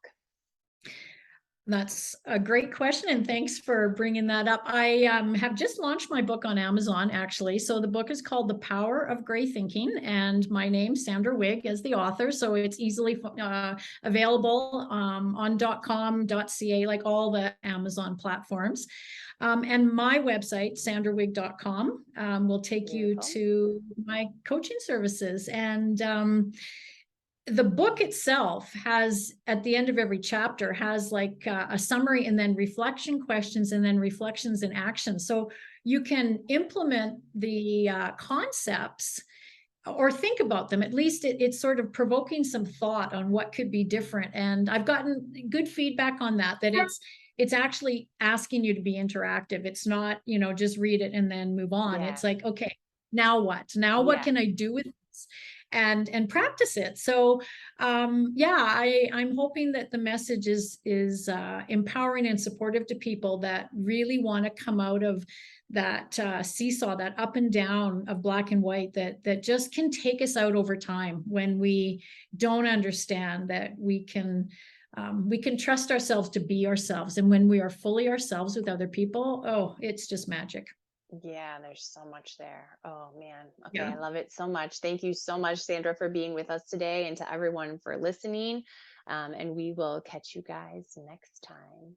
That's a great question, and thanks for bringing that up. I have just launched my book on Amazon, actually. So the book is called The Power of Gray Thinking, and my name, Sandra Wigg, as the author. So it's easily available on .com.ca, like all the Amazon platforms. And my website, sandrawigg.com, will take you Beautiful. to my coaching services. And the book itself has, at the end of every chapter, has like a summary and then reflection questions and then reflections and action. So you can implement the concepts or think about them. At least it's sort of provoking some thought on what could be different. And I've gotten good feedback on that, that it's actually asking you to be interactive. It's not, just read it and then move on. Yeah. It's like, okay, now what? Now what Yeah. can I do with this? And practice it. So yeah, I'm hoping that the message is empowering and supportive to people that really want to come out of that seesaw, that up and down of black and white, that just can take us out over time when we don't understand that we can trust ourselves to be ourselves. And when we are fully ourselves with other people, oh, it's just magic. Yeah, there's so much there. Oh man. Okay, Yeah. I love it so much. Thank you so much, Sandra, for being with us today and to everyone for listening. And we will catch you guys next time.